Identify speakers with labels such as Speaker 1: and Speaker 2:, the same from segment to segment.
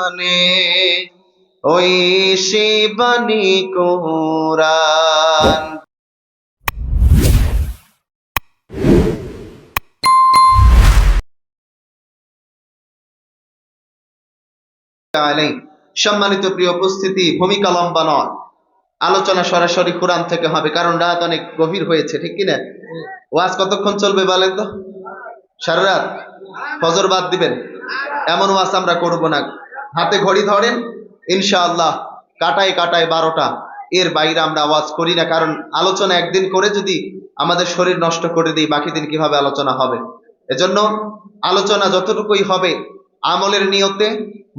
Speaker 1: বাগানে ওই শিবানী কোরআন। সম্মানিত প্রিয় উপস্থিতি, ভূমিকা লম্বা নয়, আলোচনা সরাসরি কোরআন থেকে হবে, কারণ রাত অনেক গভীর হয়েছে, ঠিক কিনা? ওয়াজ কতক্ষণ চলবে বলেন তো? সারা রাত? ফজর বাদ দিবেন? এমন ওয়াজ আমরা করব না। হাতে ঘড়ি ধরেন, ইনশাআল্লাহ কাটায় কাটায় 12টা, এর বাইরে আমরা আওয়াজ করি না। কারণ আলোচনা একদিন করে যদি আমাদের শরীর নষ্ট করে দিই, বাকি দিন কিভাবে আলোচনা হবে? এজন্য আলোচনা যতটুকুই হবে আমলের নিয়তে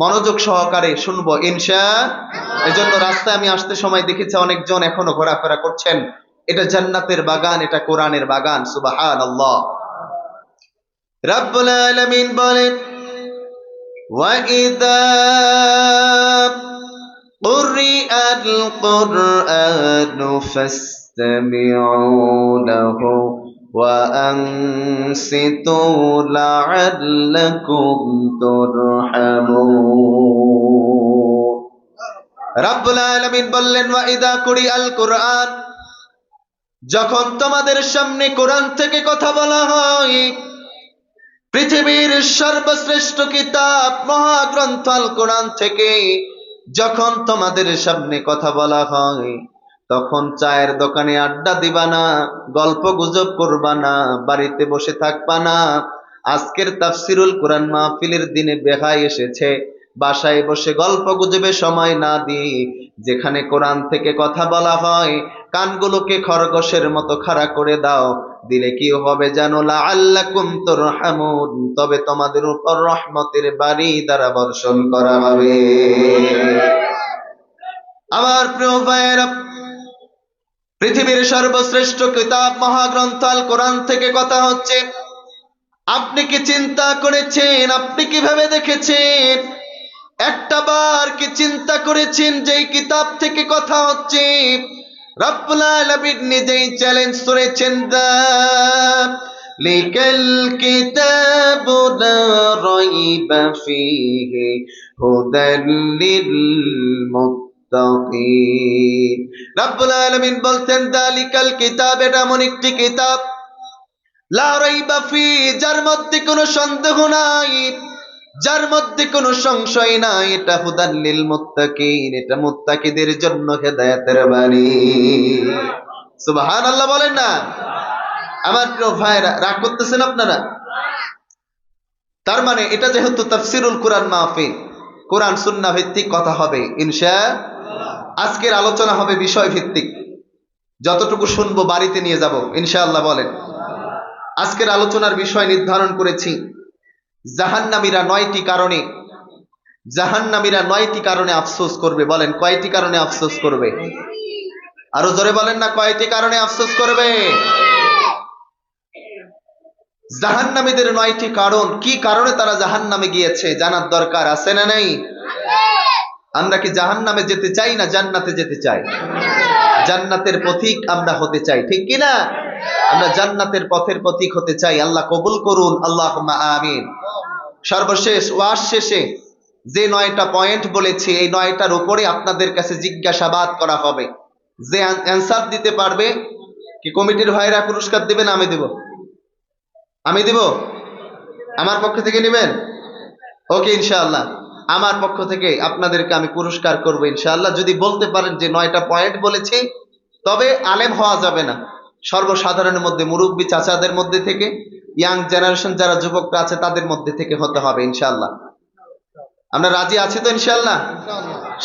Speaker 1: মনোযোগ সহকারে শুনবো ইনশাআল্লাহ। এজন্য রাস্তায় আমি আসতে সময় দেখেছি অনেকজন এখনো ঘোরাফেরা করছেন। এটা জান্নাতের বাগান, এটা কোরআনের বাগান। সুবহানাল্লাহ। রাব্বুল আলামিন বলেন, وَإِذَا قُرِئَ الْقُرْآنُ فَاسْتَمِعُوا لَهُ وَأَنصِتُوا لَعَلَّكُمْ تُرْحَمُونَ। রাব্বুল আলামিন বললেন, ওয়াইদা কুরিআল কুরআন, যখন তোমাদের সামনে কোরআন থেকে কথা বলা হয়, পৃথিবীর সর্বশ্রেষ্ঠ কিতাব মহাগ্রন্থ আল কোরআন থেকে যখন তোমাদের সামনে কথা বলা হয়, তখন চায়ের দোকানে আড্ডা দিবা না, গল্প গুজব করবা না, বাড়িতে বসে থাকবা না। আজকের তাফসিরুল কোরআন মাহফিলের দিনে বেহাই এসেছে, বাসায় বসে গল্প গুজবে সময় না দিয়ে যেখানে কোরআন থেকে কথা বলা হয়, কানগুলোকে খরগোশের মতো খাড়া করে দাও। দিলে কি হবে জানো? লাআল্লাকুম তুরহামুন, তবে তোমাদের উপর রহমতের বাড়ি দ্বারা বর্ষণ করা হবে। আমার প্রিয় ভাইয়েরা, পৃথিবীর সর্বশ্রেষ্ঠ কিতাব মহাগ্রন্থ আল কোরআন থেকে কথা হচ্ছে। আপনি কি চিন্তা করেছেন? আপনি কিভাবে দেখেছেন? একটা বার কি চিন্তা করেছেন যে এই কিতাব থেকে কথা হচ্ছে? রব্বুল আলামিন নিজেই চ্যালেঞ্জ করেছেন, যালিকাল কিতাবু লা রাইবা ফীহি হুদাল লিল মুত্তাকিন। রব্বুল আলামিন বলতেন, যালিকাল কিতাব, এটা এমন একটি কিতাব, লা রাইবা ফীহি, যার মধ্যে কোনো সন্দেহ নাই, যার মধ্যে কোনো সংশয় নাই। এটা হুদাল লিল মুত্তাকিন, এটা মুত্তাকিদের জন্য হেদায়েতের বাণী। সুবহানাল্লাহ বলেন না? আমার প্রিয় ভাইরা, রাগ করতেছেন আপনারা? তার মানে এটা যেহেতু তাফসিরুল কোরআন মাহফিল, কোরআন সুন্নাহ ভিত্তিক কথা হবে ইনশাআল্লাহ। আজকের আলোচনা হবে বিষয় ভিত্তিক, যতটুকু শুনবো বাড়িতে নিয়ে যাব ইনশাআল্লাহ। বলেন, আজকের আলোচনার বিষয় নির্ধারণ করেছি, জাহান্নামীরা 9টি কারণে, জাহান্নামীরা 9টি কারণে আফসোস করবে। বলেন, কয়টি কারণে আফসোস করবে? আরো জোরে বলেন না, কয়টি কারণে আফসোস করবে? জাহান্নামীদের 9টি কারণ। কি কারণে তারা জাহান্নামে গিয়েছে জানার দরকার আছে না নাই? আমরা কি জাহান্নামে যেতে চাই না জান্নাতে যেতে চাই? জান্নাতের পথিক আমরা হতে চাই, ঠিক কি না? আমরা জান্নাতের পথের পথিক হতে চাই। আল্লাহ কবুল করুন, আল্লাহুম্মা আমিন। সর্বশেষ ওয়াজ শেষে যে 9টা পয়েন্ট বলেছি, এই 9টার উপরে আপনাদের কাছে জিজ্ঞাসাবাদ করা হবে। যে অ্যানসার দিতে পারবে, কি কমিটির ভাইরা পুরস্কার দিবেন? আমি দেব। আমি দেব? আমার পক্ষ থেকে নেবেন? ওকে, ইনশাআল্লাহ আমার পক্ষ থেকে আপনাদেরকে আমি পুরস্কার করব ইনশাআল্লাহ, যদি বলতে পারেন যে 9টা পয়েন্ট বলেছি। তবে আলেম হওয়া যাবে না, সর্বসাধারণের মধ্যে, মুরব্বী চাচাদের মধ্যে থেকে, ইয়াং জেনারেশন যারা যুবকরা আছে তাদের মধ্যে থেকে হতে হবে ইনশাআল্লাহ। আমরা রাজি আছি তো ইনশাআল্লাহ?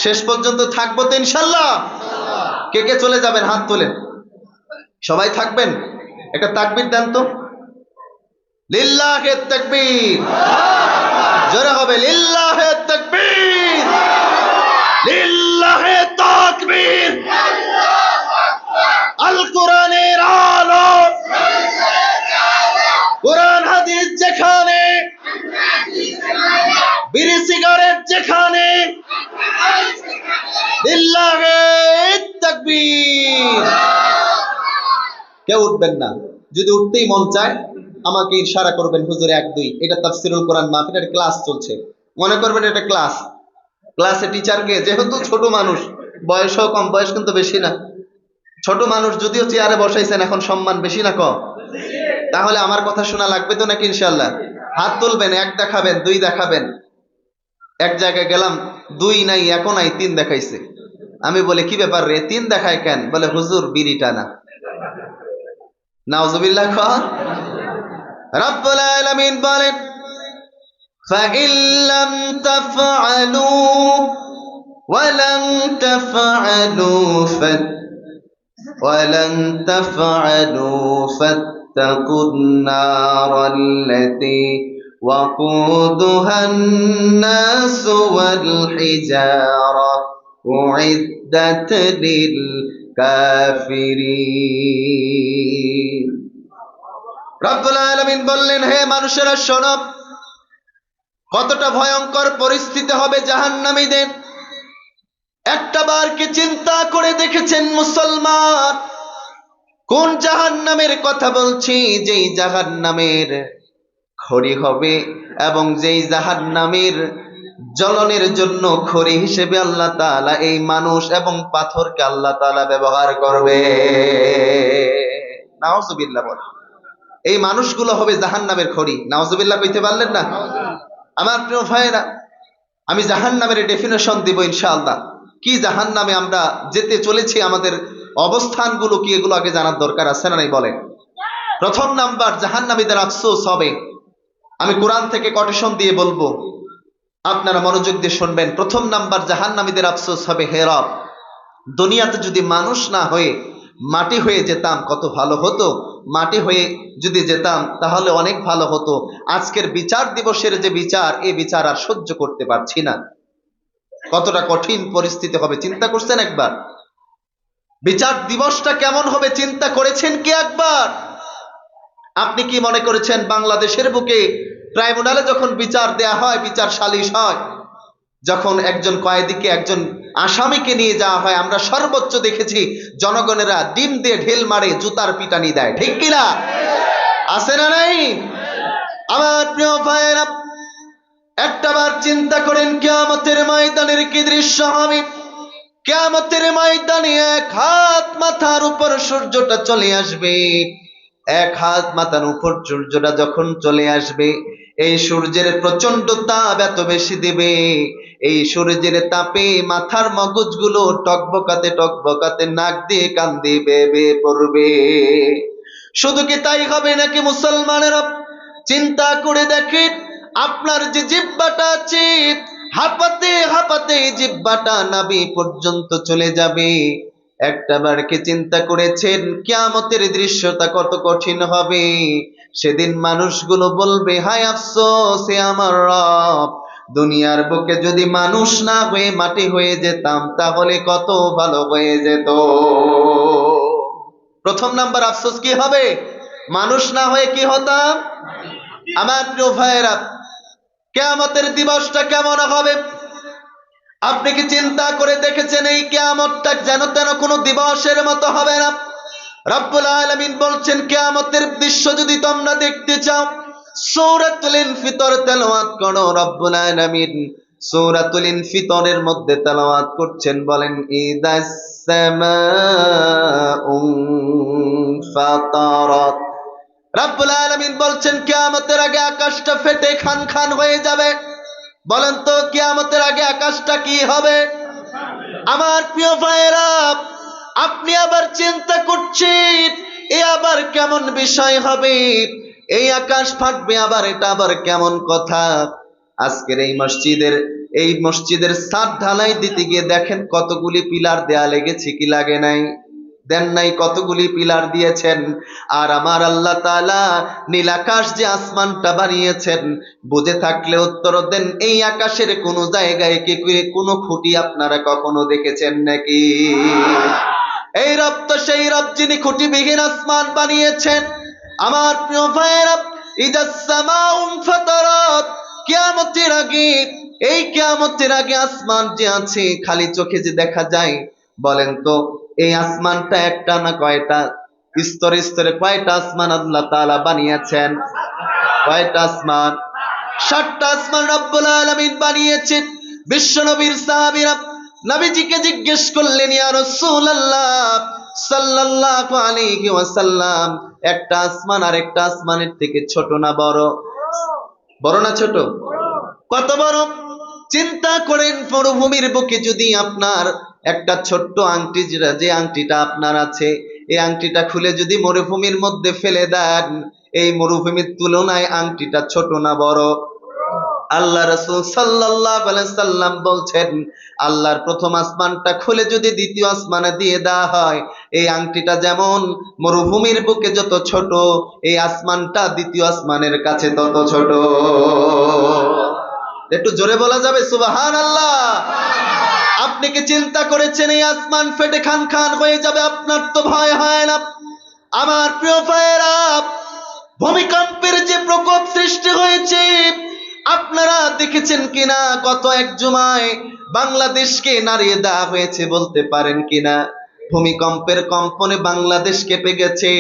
Speaker 1: শেষ পর্যন্ত থাকবো তো ইনশাআল্লাহ? কে কে চলে যাবেন হাত তোলেন। সবাই থাকবেন? একটা তাকবীর দেন তো। লিল্লাহে তাকবীর। জোরে হবে, লিল্লাহে তাকবীর, লিল্লাহে তাকবীর। আল কোরআনের আলো, কোরআন হাদিস যেখানে, বিড়ি সিগারেট যেখানে, লিল্লাহে তাকবীর। কেউ উঠবেন না, যদি উঠতেই মন চায় আমাকে ইশারা করবেন, হুজুর 1 2। এটা তাফসিরুল কোরআন মাহফিলের ক্লাস চলছে, মনে করবেন এটা ক্লাস। ক্লাসে টিচারকে, যেহেতু ছোট মানুষ, বয়সও কম, বয়স কিন্তু বেশি না, ছোট মানুষ যদিও চেয়ারে বসাইছেন, এখন সম্মান বেশি না কম? তাহলে আমার কথা শোনা লাগবে তো নাকি? ইনশাল্লাহ হাত তুলবেন, এক দেখাবেন, দুই দেখাবেন। এক জায়গায় গেলাম, দুই নাই, একও নাই, তিন দেখাইছে। আমি বলে কি ব্যাপার রে, তিন দেখায় কেন? বলে হুজুর বিড়ি টানা। নাউজুবিল্লাহ খান। রব্বুল আলামিন বলেন فَإِن لَّمْ تَفْعَلُوا وَلَن تَفْعَلُوا فَاتَّقُوا النَّارَ الَّتِي وَقُودُهَا النَّاسُ وَالْحِجَارَةُ أُعِدَّتْ لِلْكَافِرِينَ। রব্বুল আলামিন বললেন, হে মানুষেরা শোনো, কতটা ভয়ঙ্কর পরিস্থিতি হবে জাহান্নামীদের। একটা বার কি চিন্তা করে দেখেছেন মুসলমান, কোন জাহান্নামের কথা বলছি? যেই জাহান্নামের খড়ি হবে, এবং যেই জাহান্নামের জ্বলনের জন্য খড়ি হিসেবে আল্লাহ তাআলা এই মানুষ এবং পাথরকে আল্লাহ তাআলা ব্যবহার করবে। নাউজুবিল্লাহ বল। এই মানুষগুলো হবে জাহান্নামের খড়ি। নাউজুবিল্লাহ কইতে পারলেন না? আমার প্রিয় ভাইরা, আমি জাহান্নামের ডেফিনেশন দিব ইনশাআল্লাহ। কি জাহান্নামে আমরা যেতে চলেছি, আমাদের অবস্থানগুলো কি, এগুলো আগে জানার দরকার আছে না নাই বলেন? প্রথম নাম্বার, জাহান্নামীদের আফসোস হবে। আমি কোরআন থেকে কোটেশন দিয়ে বলবো, আপনারা মনোযোগ দিয়ে শুনবেন। প্রথম নাম্বার, জাহান্নামীদের আফসোস হবে, হে রব, দুনিয়াতে যদি মানুষ না হয়ে মাটি হয়ে যেতাম কত ভালো হতো। মাটি হয়ে যদি যেতাম তাহলে অনেক ভালো হতো। আজকের বিচার দিবসের যে বিচার, এই বিচার আর সহ্য করতে পারছি না। কতটা কঠিন পরিস্থিতি হবে চিন্তা করছেন একবার? বিচার দিবসটা কেমন হবে চিন্তা করেছেন কি একবার? আপনি কি মনে করেছেন বাংলাদেশের বুকে ট্রাইব্যুনালে যখন বিচার দেয়া হয়, বিচার সালিশ হয়, যখন একজন কয়েদিকে, একজন আসামিকে নিয়ে যাওয়া হয়, আমরা সর্বোচ্চ দেখেছি জনগণেরা ডিম দিয়ে ঢেল মারে, জুতার পিটানি দেয়, ঠিক কিনা? আছে না নাই? আমার প্রিয় ভাইয়েরা, একটাবার চিন্তা করেন কিয়ামতের ময়দানের কি দৃশ্য হবে। কিয়ামতের ময়দানে এক হাত মাথার উপর সূর্যটা চলে আসবে। এক হাত মাথার উপর সূর্যটা যখন চলে আসবে, এই সূর্যের প্রচন্ড তাপ এত বেশি দিবে, এই সূর্যের তাপে মাথার মগজগুলো টকবকাতে টকবকাতে নাক দিয়ে কান দিয়ে বেয়ে বেয়ে পড়বে। শুধু কি তাই হবে নাকি মুসলমানেরা? চিন্তা করে দেখেন, আপনার যে জিহ্বাটা আছে, হাঁপাতে হাঁপাতে জিহ্বাটা নাভি পর্যন্ত চলে যাবে। একটাবার কি চিন্তা করেছেন কিয়ামতের দৃশ্যটা কত কঠিন হবে? সেদিন মানুষগুলো বলবে, হায় আফসোস হে আমার রব, দুনিয়ার বুকে যদি মানুষ না হয়ে মাটি হয়ে যেতাম তাহলে কত ভালো হয়ে যেত। প্রথম নাম্বার আফসোস কি হবে? মানুষ না হয়ে কি হতাম? আমার প্রিয় ভাইয়েরা, কিয়ামতের দিবসটা কেমন হবে? আপনি কি চিন্তা করে দেখেছেন এই কিয়ামতটা যেন তেন কোনো দিবসের মতো হবে না। রব্বুল আলামিন বলছেন, কিয়ামতের দৃশ্য যদি তোমরা দেখতে চাও, সূরাতুল ইনফিতর তেলাওয়াত করো। রব্বুল আলামিন সূরাতুল ইনফিতরের মধ্যে তেলাওয়াত করছেন, বলেন ইদাস সামাউ ফাতারাত। রব্বুল আলামিন বলছেন কিয়ামতের আগে আকাশটা ফেটে খান খান হয়ে যাবে। বলেন তো কিয়ামতের আগে আকাশটা কি হবে? আমার প্রিয় ভাইয়েরা, আপনি আবার চিন্তা করছেন এ আবার কেমন বিষয় হবে? এই আকাশ ফাটবে আবার, এটা আবার কেমন কথা? আজকের এই মসজিদের ছাদ ঢালাই দিতে গিয়ে দেখেন কতগুলি পিলার দেয়া লেগেছে কি লাগে নাই? দেন নাই? কতগুলি পিলার দিয়েছেন। আর আমার আল্লাহ তাআলা নীল আকাশ যে আসমানটা বানিয়েছেন, বুঝে থাকলে উত্তর দেন, এই আকাশের কোন জায়গায় কি কোনো খুঁটি আপনারা কখনো দেখেছেন নাকি? এই রব তো সেই রব যিনি খুঁটিবিহীন আসমান বানিয়েছেন। আমার প্রিয় ভাইয়েরা, ইদাস সামাউ ফাতারাত, কিয়ামতের আগে, এই কিয়ামতের আগে আসমান যে আছে খালি চোখে যে দেখা যায়, বলেন তো এই আসমানটা একটা না কয়টা? স্তরে স্তরে কয়টা আসমান আল্লাহ তাআলা বানিয়েছেন? কয়টা আসমান? 7টা আসমান রব্বুল আলামিন বানিয়েছেন। বিশ্বনবীর সাহাবীরা নবীজিকে জিজ্ঞেস করলেন, ইয়া রাসূলুল্লাহ সাল্লাল্লাহু আলাইহি ওয়াসাল্লাম, একটা আসমান আর একটা আসমানের থেকে ছোট না বড়? বড় না ছোট? কত বড়? চিন্তা করেন, মরুভূমির বুকে যদি আপনার একটা ছোট্ট আংটি, যে আংটিটা আপনার আছে, এই আংটিটা খুলে যদি মরুভূমির মধ্যে ফেলে দেন, এই মরুভূমির তুলনায় আংটিটা ছোট না বড়? আল্লাহ রাসূল সাল্লাল্লাহু আলাইহি সাল্লাম বলছেন, আল্লাহর প্রথম আসমানটা খুলে যদি দ্বিতীয় আসমানে দিয়ে দেওয়া হয়, এই আংটিটা যেমন মরুভূমির বুকে যত ছোট, এই আসমানটা দ্বিতীয় আসমানের কাছে তত ছোট। একটু জোরে বলা যাবে সুবহানাল্লাহ? আপনি কি চিন্তা করেছেন এই আসমান ফেটে খান খান হয়ে যাবে? আপনার তো ভয় হয় না? আমার প্রিয় ভাইয়েরা, ভূমিকম্পের যে প্রকোপ সৃষ্টি হয়েছে আপনারা দেখেছেন কিনা? গত এক জুমায় বাংলাদেশকে নাড়িয়ে দেওয়া হয়েছে, বলতে পারেন কিনা? ভূমিকম্পের কম্পনে বাংলাদেশ কেঁপে গেছে,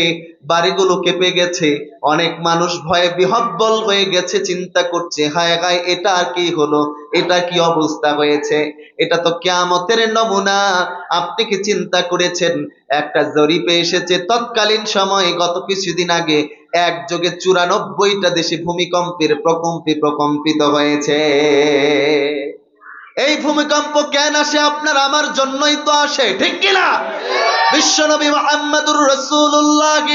Speaker 1: বাড়িগুলো কেঁপে গেছে, অনেক মানুষ ভয়ে বিহ্বল হয়ে গেছে, চিন্তা করছে হায় হায় এটা কি হলো, এটা কি অবস্থা হয়েছে, এটা তো কিয়ামতের নমুনা। আপনি কি চিন্তা করেছেন? একটা জরিপে এসেছে তৎকালীন সময়ে গত কিছুদিন আগে একযোগে 94টা দেশে ভূমিকম্পের প্রকম্পে প্রকম্পিত হয়েছে। এই ভূমিকম্প কেন আসে? আপনার আমার জন্যই তো আসে, ঠিক কিনা? বিশ্বনবী মুহাম্মদুর রাসূলুল্লাহ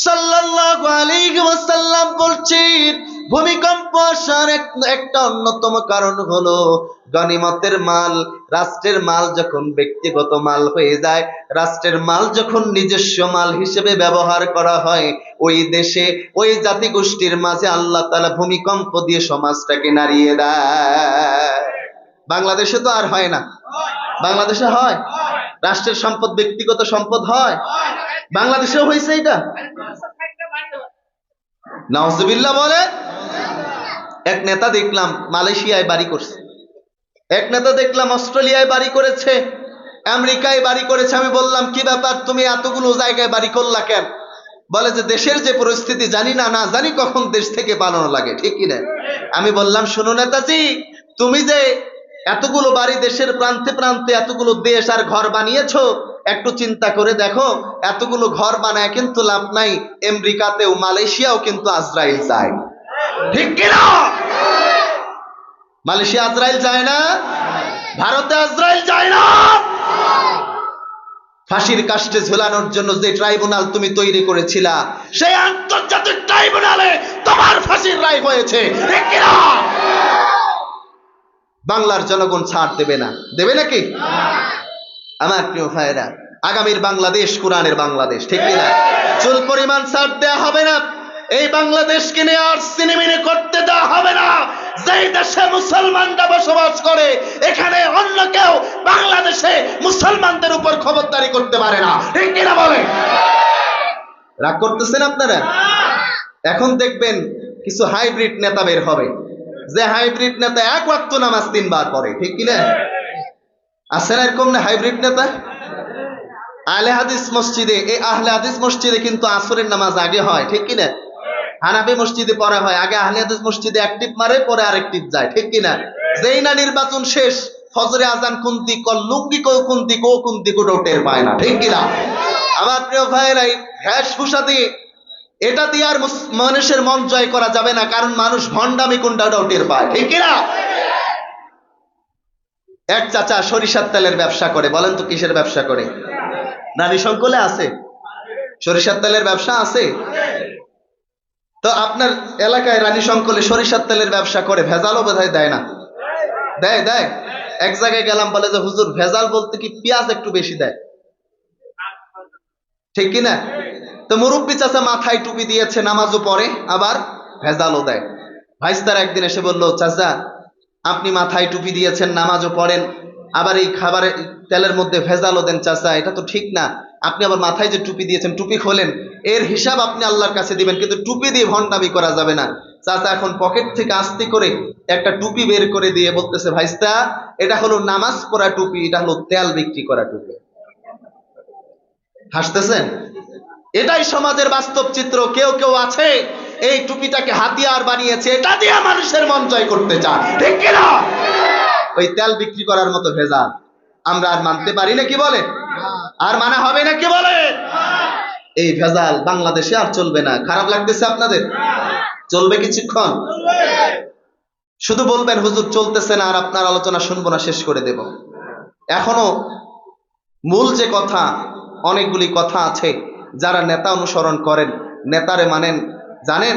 Speaker 1: সাল্লাল্লাহু আলাইহি ওয়াসাল্লাম বলছেন, ভূমিকম্প আসার একটা অন্যতম কারণ হলো গনিমতের মাল। রাষ্ট্রের মাল যখন ব্যক্তিগত মাল হয়ে যায়, রাষ্ট্রের মাল যখন নিজস্ব মাল হিসেবে ব্যবহার করা হয়, ওই দেশে ওই জাতিগোষ্ঠীর মাঝে আল্লাহ তাআলা ভূমিকম্প দিয়ে সমাজটাকে নাড়িয়ে দেয়। বাংলাদেশে তো আর হয় না? বাংলাদেশে হয়? রাষ্ট্রের সম্পদ ব্যক্তিগত সম্পদ হয়? বাংলাদেশেও হয়েছে এটা? নাউজুবিল্লাহ বলে। এক নেতা দেখলাম মালয়েশিয়ায় বাড়ি করছে, এক নেতা দেখলাম অস্ট্রেলিয়ায় বাড়ি করেছে, আমেরিকায় বাড়ি করেছে। আমি বললাম কি ব্যাপার, তুমি এতগুলো জায়গায় বাড়ি করলা কেন? বলে যে দেশের যে পরিস্থিতি জানি না, না জানি কখন দেশ থেকে পালানো লাগে, ঠিক কিনা? আমি বললাম শোনো নেতাজি, তুমি যে এতগুলো বাড়ি দেশের প্রান্তে প্রান্তে এতগুলো দেশ আর ঘর বানিয়েছো, একটু চিন্তা করে দেখো, এতগুলো ঘর বানায় কিন্তু লাভ নাই। আমেরিকাতেও মালয়েশিয়াও কিন্তু আজরাইল যায়, ঠিক কিনা? মালয়েশিয়া আজরাইল যায় না? ভারতে আজরাইল যায় না? ফাঁসির কাস্টে ঝুলানোর জন্য যে ট্রাইব্যুনাল তুমি তৈরি করেছিলা, সেই আন্তর্জাতিক ট্রাইব্যুনালে তোমার ফাঁসির রায় হয়েছে, ঠিক কিনা? বাংলার জনগণ ছাড় দেবে না, দেবে নাকি? আমার প্রিয় ভাইরা, আগামীর বাংলাদেশ কোরআনের বাংলাদেশ, ঠিক কিনা? চুল পরিমাণ ছাড় দেওয়া হবে না। এই বাংলাদেশকে নিয়ে আর সিনেমিনে করতে দেওয়া হবে না। যেই দেশে মুসলমানরা বসবাস করে, এখানে অন্য কেউ বাংলাদেশে মুসলমানদের উপর খবরদারি করতে পারে না, ঠিক কিনা বলে? রাগ করতেছেন আপনারা? এখন দেখবেন কিছু হাইব্রিড নেতা বের হবে, যে হাইব্রিড নেতা এক ওয়াক্ত নামাজ 3 বার পড়ে, ঠিক কিনা? আছে না এরকম না হাইব্রিড নেতা? আহলে হাদিস মসজিদে, এই আহলে হাদিস মসজিদে কিন্তু আসরের নামাজ আগে হয়, ঠিক কিনা? হানাফি মসজিদে পরে হয়, আগে আহলে হাদিস মসজিদে এক টিপ মারে, পরে আরেক টিপ যায়, ঠিক কিনা? যেই না নির্বাচন শেষ, ফজরে আজান কুন্তি কল লুঙ্গি কো কুন্তি কো কুন্তি কো টের পায় না, ঠিক কিনা? আমার প্রিয় ভাইরাই, ভেষভূষা দিয়ে এটা দিয়ে আর মানুষের মন জয় করা যাবে না, কারণ মানুষ ভণ্ডামি কোনটাও টের পায়, ঠিক কিনা? এক চাচা সরিষার তেলের ব্যবসা করে, বলেন তো কিসের ব্যবসা করে? রানী সংকলে আছে সরিষার তেলের ব্যবসা আছে? তো আপনার এলাকায় রানী সংকলে সরিষার তেলের ব্যবসা করে, ভেজালও বোধহয় দেয় না? দেয়? দেয়। এক জায়গায় গেলাম, বলে যে হুজুর ভেজাল বলতে কি পেঁয়াজ একটু বেশি দেয়, ঠিক কিনা? তো মুরব্বী চাচা মাথায় টুপি দিয়েছে, নামাজও পড়ে, আবার ভেজালও দেয়। ভাইস্তার একদিন এসে বলল, চাচা আপনি মাথায় টুপি দিয়েছেন, নামাজও পড়েন, আবার এই খাবারের তেলের মধ্যে ভেজালও দেন, চাচা এটা তো ঠিক না। আপনি আবার মাথায় যে টুপি দিয়েছেন, টুপি খোলেন, এর হিসাব আপনি আল্লাহর কাছে দিবেন, কিন্তু টুপি দিয়ে ভণ্ডামি করা যাবে না। চাচা এখন পকেট থেকে আস্তে করে একটা টুপি বের করে দিয়ে বলতেছে, ভাইস্তা এটা হলো নামাজ পড়া টুপি, এটা হলো তেল বিক্রি করা টুপি। হাসতেছেন? এটাই সমাজের বাস্তব চিত্র। কেউ কেউ আছে এই টুপিটাকে হাতিয়ার বানিয়েছে, এটা দিয়ে মানুষের মন জয় করতে চায়, ঠিক কিনা? ওই তেল বিক্রি করার মতো ভেজাল। আমরা আর মানতে পারি না, কি বলে? আর মানা হবে না, কি বলে? এই ভেজাল বাংলাদেশে আর চলবে না। খারাপ লাগতেছে আপনাদের? চলবে কিছুক্ষণ, শুধু বলবেন হুজুর চলতেছে না, আর আপনার আলোচনা শুনবো না, শেষ করে দেব। এখনো মূল যে কথা, অনেকগুলি কথা আছে। যারা নেতা অনুসরণ করেন, নেতারে মানেন, জানেন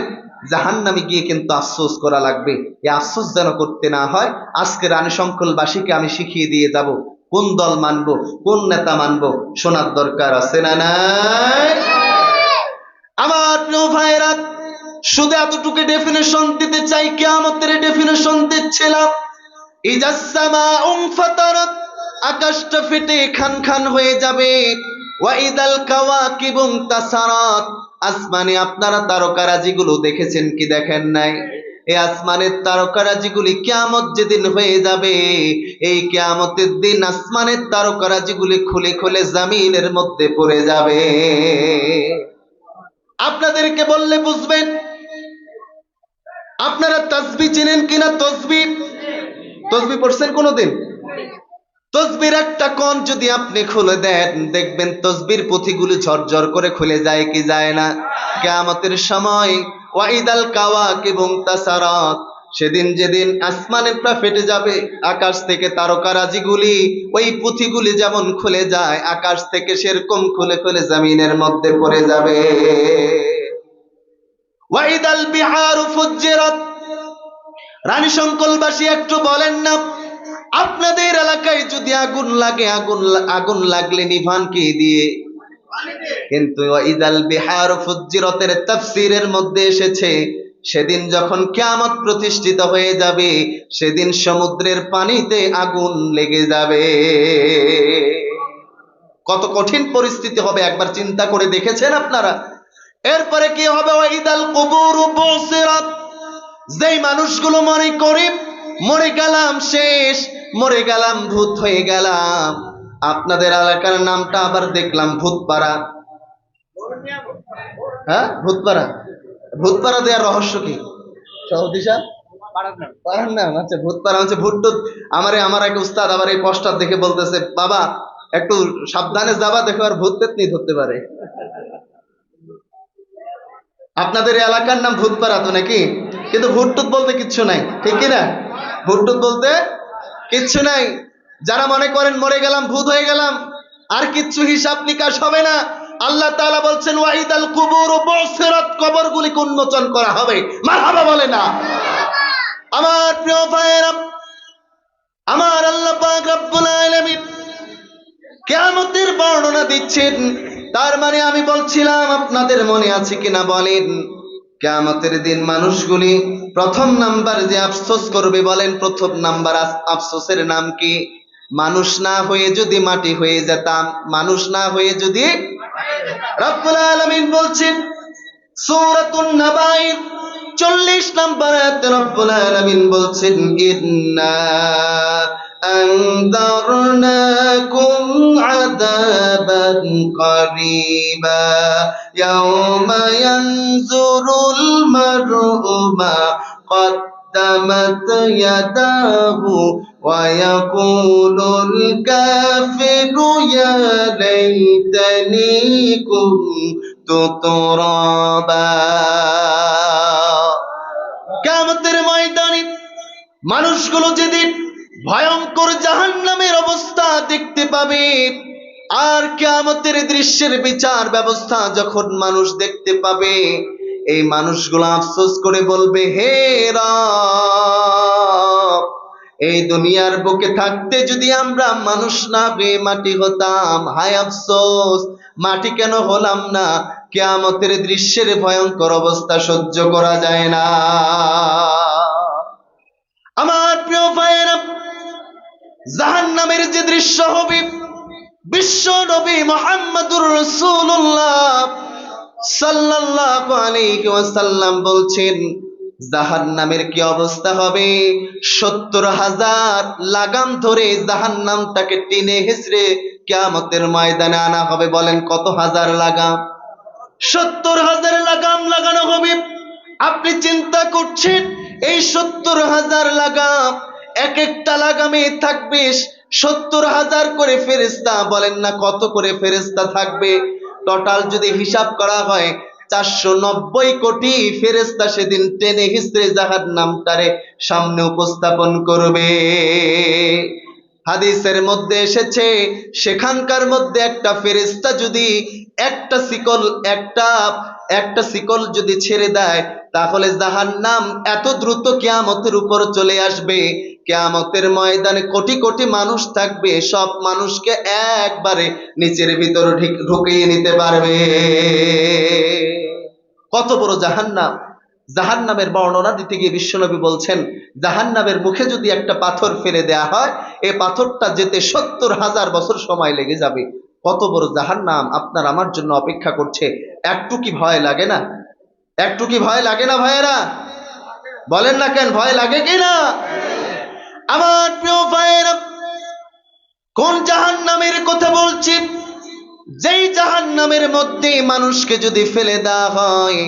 Speaker 1: জাহান্নামে গিয়ে কিন্তু আফসোস করা লাগবে। এই আফসোস যেন করতে না হয়, আজকে রানী শঙ্কলবাসীকে আমি শিখিয়ে দিয়ে যাব কোন দল মানবো, কোন নেতা মানবো, শোনার দরকার আছে না নাই? আমার প্রিয় ভাইরা, শুধু এতটুকু ডেফিনেশন দিতে চাই, কিয়ামতের ডেফিনেশন দিচ্ছিলাম। ইজাস সামাউন ফাতারাত, আকাশটা ফেটে খান খান হয়ে যাবে। ওয়া ইদাল কাওয়াকিবু তাসারাত, আসমানে আপনারা তারকারাজিগুলো দেখেছেন কি দেখেন নাই? এই আসমানের তারকারাজিগুলি কিয়ামত যেদিন হয়ে যাবে, এই কিয়ামতের দিন আসমানের তারকারাজিগুলি খুলে খুলে জমিনের মধ্যে পড়ে যাবে। আপনাদেরকে বললে বুঝবেন। আপনারা তাসবিহ চেনেন কিনা? তসবিহ, তসবিহ পড়ছেন কোনোদিন? তসবির একটা কোণ যদি আপনি খুলে দেন, দেখবেন তসবির পুঁথিগুলি ঝরঝর করে খুলে যায় কি যায় না? কিয়ামতের সময় ওয়াইদাল কাওয়াকিবু তাসারাত, সেদিন যেদিন আসমানেরটা ফেটে যাবে, আকাশ থেকে তারকারাজিগুলি ওই পুঁথিগুলি যেমন খুলে যায়, আকাশ থেকে সেরকম খুলে খুলে জমিনের মধ্যে পড়ে যাবে। ওয়াইদাল বিহারু ফুজ্জিরাত, রানী শঙ্কলবাসী একটু বলেন না, আপনাদের এলাকায় যদি আগুন লাগে, আগুন লাগলে নিভান কি দিয়ে? কিন্তু ওয়াইদাল বিহারু ফুজ্জিরাতের তাফসীরের মধ্যে এসেছে, সেদিন যখন কিয়ামত প্রতিষ্ঠিত হয়ে যাবে, সেদিন সমুদ্রের পানিতে আগুন লেগে যাবে। কত কঠিন পরিস্থিতি হবে একবার চিন্তা করে দেখেছেন আপনারা? এরপরে কি হবে? ওয়াইদাল কুবুরু বুসিরাত, যেই মানুষগুলো মনে করে মরে গেলাম, শেষ, মরে গেলাম, ভূত হয়ে গেলাম। আপনাদের এলাকার নামটা আবার দেখলাম ভূতপাড়া। হ্যাঁ, ভূতপাড়া। ভূতপাড়া দেওয়ার রহস্য কি? সহদিশা পাড়ার নাম? আচ্ছা, ভূতপাড়া হচ্ছে ভূতটুত। আমার এক উস্তাদ আবার এই পোস্টার দেখে বলতেছে, বাবা একটু সাবধানে যাবা, দেখো আর ভূত পেতনি ধরতে পারে। আপনাদের এলাকার নাম ভূতপাড়া তো নাকি? কিন্তু ভূতটুত বলতে কিচ্ছু নাই, ঠিক কিনা? ভূতটুত বলতে কিচ্ছু নাই। যারা মনে করেন মরে গেলাম, ভূত হয়ে গেলাম, আর কিচ্ছু হিসাব নিকাশ হবে না, আল্লাহ তাআলা বলছেন ওয়াইদাল কুবুরু বুসিরাত, কবরগুলিকে উন্মোচন করা হবে। মারহাবা বলে না? আমার প্রিয় ভাইয়েরা, আমার আল্লাহ পাক রব্বুল আলামিন কিয়ামতের বর্ণনা দিচ্ছেন। তার মানে আমি বলছিলাম, আপনাদের মনে আছে কিনা বলেন, কিয়ামতের দিন মানুষগুলি প্রথম নাম্বার যে আফসোস করবে, বলেন প্রথম নাম্বার আফসোসের নাম কি? মানুষ না হয়ে যদি মাটি হয়ে যেতাম, মানুষ না হয়ে যদি। রব্বুল আলামিন বলছেন সূরাতুন নাবাই 40 নম্বর আয়াতে রব্বুল আলামিন বলছেন, ইন্না আনদারনাকুম আযাবান করিবা ইয়াওমা ইয়ানজুরুল মার'উ মা قدمت يداه ويقول الكافر يا ليتني كنت ترابا। কিয়ামতের ময়দানে মানুষগুলো যেদিন ভয়ঙ্কর জাহান্নামের অবস্থা দেখতে পাবে, আর কিয়ামতের দৃশ্যের বিচার ব্যবস্থা যখন মানুষ দেখতে পাবে, এই মানুষগুলো আফসোস করে বলবে, হে রব, এই দুনিয়ার বুকে থাকতে যদি আমরা মানুষ না হয়ে মাটি হতাম, হায় আফসোস, মাটি কেন হলাম না? কিয়ামতের দৃশ্যের ভয়ঙ্কর অবস্থা সহ্য করা যায় না। আমার প্রিয় ভাইয়েরা, জাহান্নামের যে দৃশ্য হবে, বিশ্ব নবী মুহাম্মদুর রাসূলুল্লাহ সাল্লাল্লাহু আলাইহি ওয়াসাল্লাম বলছেন, জাহান্নামের কি অবস্থা হবে? 70,000 লাগাম ধরে জাহান্নামটাকে টেনে হেঁচড়ে কিয়ামতের ময়দানে আনা হবে। বলেন কত হাজার লাগাম? 70,000 লাগাম লাগানো হবে। আপনি চিন্তা করছেন, এই 70,000 লাগাম এক একটা লাগামে থাকবে 70,000 করে ফেরেশতা। বলেন না কত করে ফেরেশতা থাকবে? টোটাল যদি হিসাব করা হয় 490 কোটি ফেরেশতা সেদিন টেনে হিচড়ে জাহান্নামটারে সামনে উপস্থাপন করবে। হাদিসের মধ্যে এসেছে, সেখানকার মধ্যে একটা ফেরেশতা যদি একটা শিকল যদি ছেড়ে দেয়, তাহলে জাহান্নাম এত দ্রুত কিয়ামতের উপর চলে আসবে। কিয়ামতের ময়দানে কোটি কোটি মানুষ থাকবে, সব মানুষকে একবারে নিচের ভিতর ঢুকিয়ে নিতে পারবে। কত বড় জাহান্নাম! জাহান্নামের বর্ণনা দিতে গিয়ে বিশ্বনবী বলছেন, জাহান্নামের মুখে যদি একটা পাথর ফেলে দেয়া হয়, এই পাথরটা যেতে 70,000 বছর সময় লেগে যাবে। কত বড় জাহান্নাম আপনার আমার জন্য অপেক্ষা করছে। একটু কি ভয় লাগে না? একটু কি ভয় লাগে না ভাইয়েরা? বলেন না কেন, ভয় লাগে কি না? আমার প্রিয় ভাইয়েরা, কোন জাহান্নামের কথা বলছি? যেই জাহান্নামের মধ্যে মানুষকে যদি ফেলে দেওয়া হয়,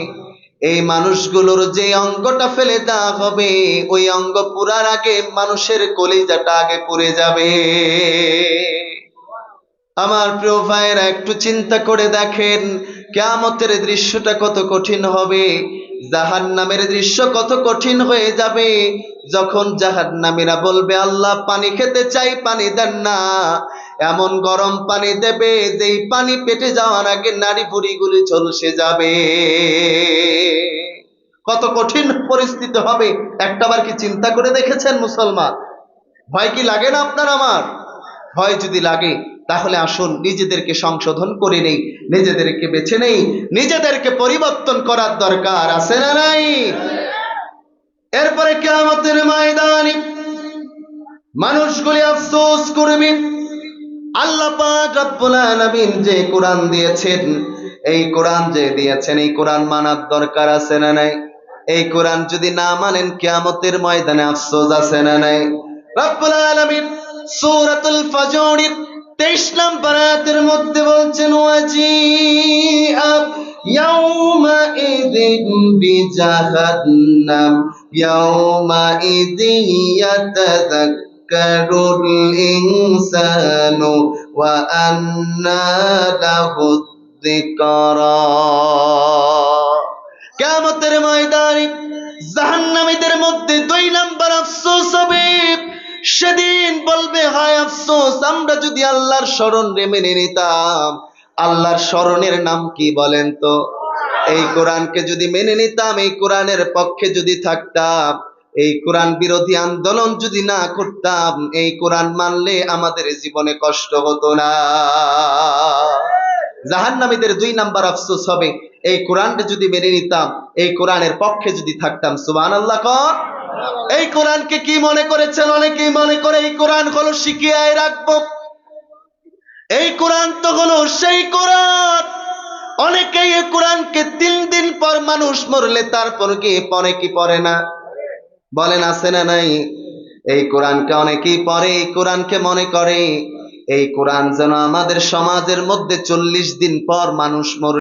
Speaker 1: এই মানুষগুলোর যে অঙ্গটা ফেলে দেওয়া হবে, ওই অঙ্গ পুরার আগে মানুষের কলিজাটা আগে পুড়ে যাবে। আমার প্রিয় ভাইয়েরা, একটু চিন্তা করে দেখেন কিয়ামতের দৃশ্যটা কত কঠিন হবে, জাহান্নামের দৃশ্য কত কঠিন হয়ে যাবে। যখন জাহান্নামীরা বলবে, আল্লাহ পানি খেতে চাই, পানি দেন না, এমন গরম পানি দেবে যেই পানি পেটে যাওয়ার আগে নাড়ি ভুঁড়িগুলি ঝলসে যাবে। কত কঠিন পরিস্থিতি হবে একটাবার কি চিন্তা করে দেখেছেন মুসলমান? ভয় কি লাগে না আপনার আমার? ভয় যদি লাগে তাহলে আসুন নিজেদেরকে সংশোধন করে নেই, নিজেদেরকে বেছে নেই, নিজেদেরকে পরিবর্তন করার দরকার আছে না নাই? এরপরে কিয়ামতের ময়দানে মানুষগুলি আফসোস করবে, আল্লাহ পাক রব্বুল আলামিন যে কোরআন দিয়েছেন, এই কোরআন যে দিয়েছেন, এই কোরআন মানার দরকার আছে না নাই? এই কোরআন যদি না মানেন কিয়ামতের ময়দানে আফসোস আছে না নাই? রব্বুল আলামিন সূরাতুল ফাজরের 23 নম্বর আয়াতের মধ্যে বলছেন, ওয়াজিআ ইয়াউমা ইযিন বিজাহান্নাম ইয়াউমা ইযি ইয়াতাযাক্কারুল ইনসানু ওয়া আন্না লাহু যিকরা। কিয়ামতের ময়দানে জাহান্নামীদের মধ্যে 2 নাম্বার আফসোস হবে। সেদিন বলবে, হায় আফসোস, আমরা যদি আল্লাহর স্মরণ মেনে নিতাম। আল্লাহর স্মরণের নাম কি বলেন তো? এই কোরআনকে যদি মেনে নিতাম, এই কোরআনের পক্ষে যদি থাকতাম, এই কোরআন বিরোধী আন্দোলন যদি না করতাম, এই কোরআন মানলে আমাদের জীবনে কষ্ট হতো না। জাহান্নামীদের 2 নাম্বার আফসোস হবে, এই কোরআনকে যদি মেনে নিতাম, এই কোরআনের পক্ষে যদি থাকতাম। সুবহানাল্লাহ কর। এই কোরআনকে কি মনে করেছেন? অনেকেই মনে করে এই কোরআন হলো শিখিয়ে রাখবো, এই কোরআন তো হলো সেই কোরআন। অনেকেই এই কোরআনকে 3 দিন পর মানুষ মরলে তারপর কি পড়ে কি পড়ে না? বলেন আছে না নাই? এই কোরআনকে অনেকেই পড়ে, এই কোরআনকে মনে করে এই কোরআন যেন আমাদের সমাজের মধ্যে 40 দিন পর মানুষ মরলে